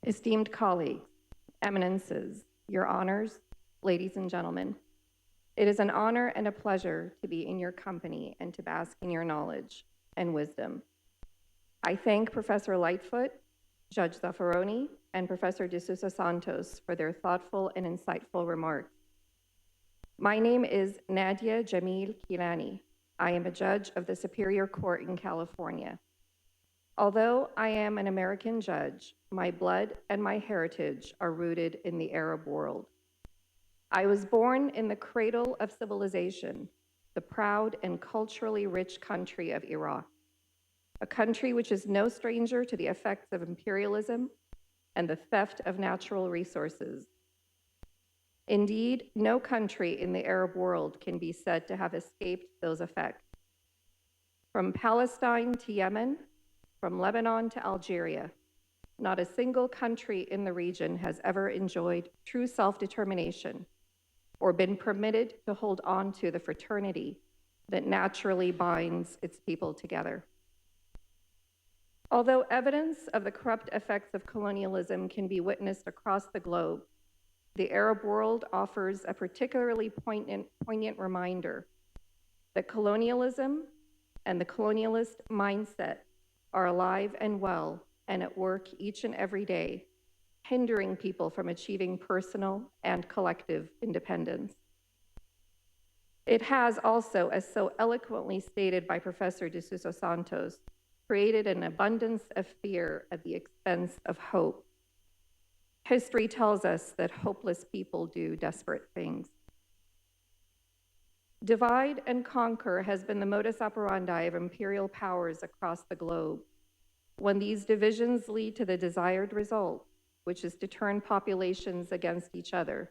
Esteemed colleagues, eminences, your honors, ladies and gentlemen, it is an honor and a pleasure to be in your company and to bask in your knowledge and wisdom. I thank Professor Lightfoot, Judge Zaffaroni, and Professor De Sousa Santos for their thoughtful and insightful remarks. My name is Nadia Jamil Keilani. I am a judge of the Superior Court in California. Although I am an American judge, my blood and my heritage are rooted in the Arab world. I was born in the cradle of civilization, the proud and culturally rich country of Iraq, a country which is no stranger to the effects of imperialism and the theft of natural resources. Indeed, no country in the Arab world can be said to have escaped those effects. From Palestine to Yemen, from Lebanon to Algeria, not a single country in the region has ever enjoyed true self-determination or been permitted to hold on to the fraternity that naturally binds its people together. Although evidence of the corrupt effects of colonialism can be witnessed across the globe, the Arab world offers a particularly poignant reminder that colonialism and the colonialist mindset are alive and well and at work each and every day, hindering people from achieving personal and collective independence. It has also, as so eloquently stated by Professor De Sousa Santos, created an abundance of fear at the expense of hope. History tells us that hopeless people do desperate things. Divide and conquer has been the modus operandi of imperial powers across the globe. When these divisions lead to the desired result, which is to turn populations against each other,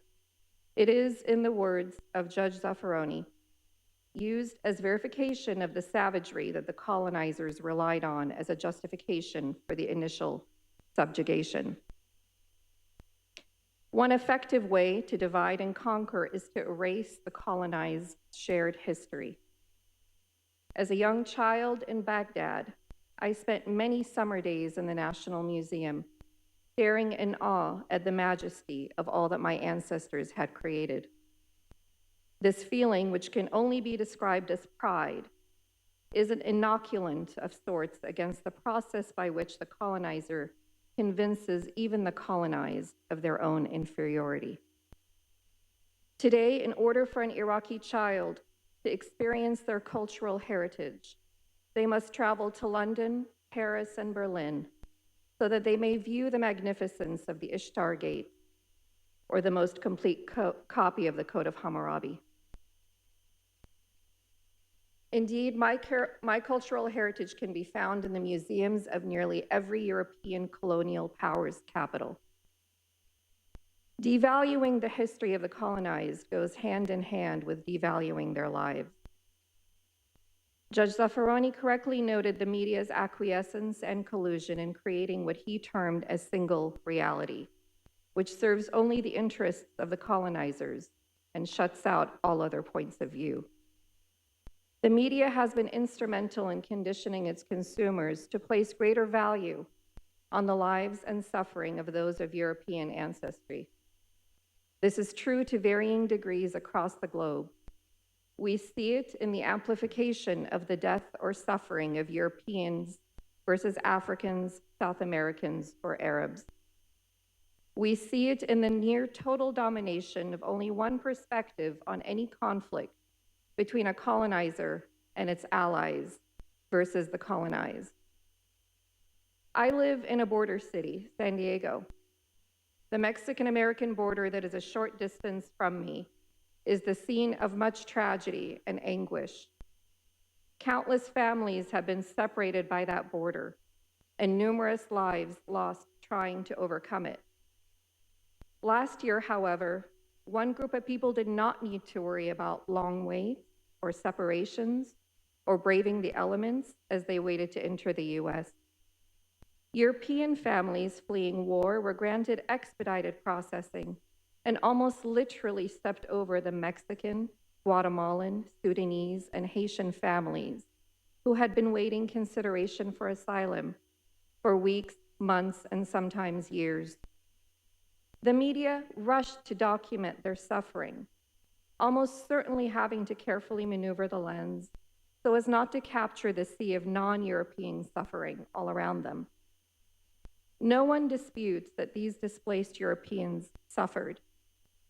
it is, in the words of Judge Zaffaroni, used as verification of the savagery that the colonizers relied on as a justification for the initial subjugation. One effective way to divide and conquer is to erase the colonized shared history. As a young child in Baghdad, I spent many summer days in the National Museum, staring in awe at the majesty of all that my ancestors had created. This feeling, which can only be described as pride, is an inoculant of sorts against the process by which the colonizer convinces even the colonized of their own inferiority. Today, in order for an Iraqi child to experience their cultural heritage, they must travel to London, Paris, and Berlin so that they may view the magnificence of the Ishtar Gate or the most complete copy of the Code of Hammurabi. Indeed, my cultural heritage can be found in the museums of nearly every European colonial power's capital. Devaluing the history of the colonized goes hand in hand with devaluing their lives. Judge Zaffaroni correctly noted the media's acquiescence and collusion in creating what he termed a single reality, which serves only the interests of the colonizers and shuts out all other points of view. The media has been instrumental in conditioning its consumers to place greater value on the lives and suffering of those of European ancestry. This is true to varying degrees across the globe. We see it in the amplification of the death or suffering of Europeans versus Africans, South Americans, or Arabs. We see it in the near total domination of only one perspective on any conflict between a colonizer and its allies versus the colonized. I live in a border city, San Diego. The Mexican-American border that is a short distance from me is the scene of much tragedy and anguish. Countless families have been separated by that border, and numerous lives lost trying to overcome it. Last year, however, one group of people did not need to worry about long waits or separations or braving the elements as they waited to enter the US. European families fleeing war were granted expedited processing and almost literally stepped over the Mexican, Guatemalan, Sudanese, and Haitian families who had been waiting consideration for asylum for weeks months, and sometimes years. The media rushed to document their suffering, almost certainly having to carefully maneuver the lens so as not to capture the sea of non-European suffering all around them. No one disputes that these displaced Europeans suffered,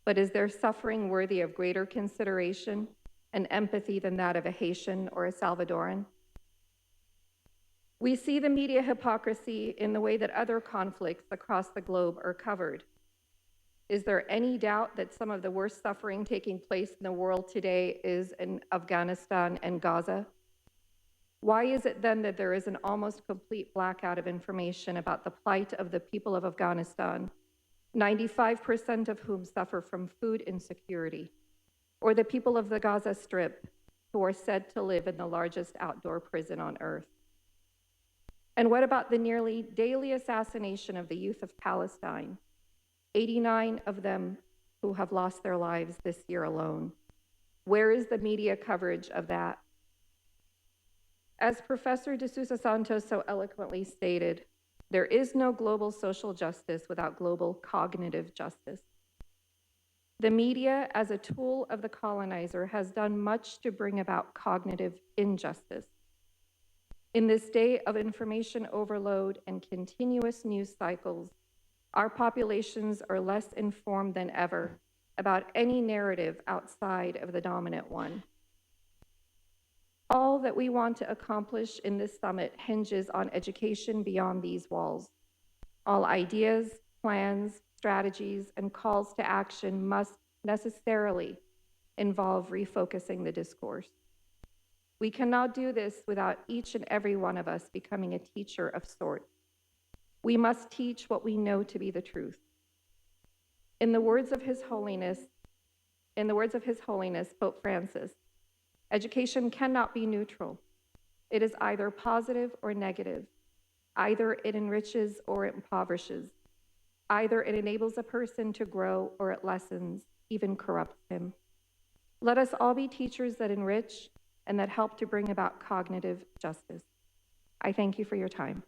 but is their suffering worthy of greater consideration and empathy than that of a Haitian or a Salvadoran? We see the media hypocrisy in the way that other conflicts across the globe are covered. Is there any doubt that some of the worst suffering taking place in the world today is in Afghanistan and Gaza? Why is it then that there is an almost complete blackout of information about the plight of the people of Afghanistan, 95% of whom suffer from food insecurity, or the people of the Gaza Strip, who are said to live in the largest outdoor prison on earth? And what about the nearly daily assassination of the youth of Palestine, 89 of them who have lost their lives this year alone? Where is the media coverage of that? As Professor De Sousa Santos so eloquently stated, there is no global social justice without global cognitive justice. The media, as a tool of the colonizer, has done much to bring about cognitive injustice. In this day of information overload and continuous news cycles, our populations are less informed than ever about any narrative outside of the dominant one. All that we want to accomplish in this summit hinges on education beyond these walls. All ideas, plans, strategies, and calls to action must necessarily involve refocusing the discourse. We cannot do this without each and every one of us becoming a teacher of sorts. We must teach what we know to be the truth. In the words of His Holiness, Pope Francis, education cannot be neutral. It is either positive or negative. Either it enriches or it impoverishes. Either it enables a person to grow or it lessens, even corrupts him. Let us all be teachers that enrich and that help to bring about cognitive justice. I thank you for your time.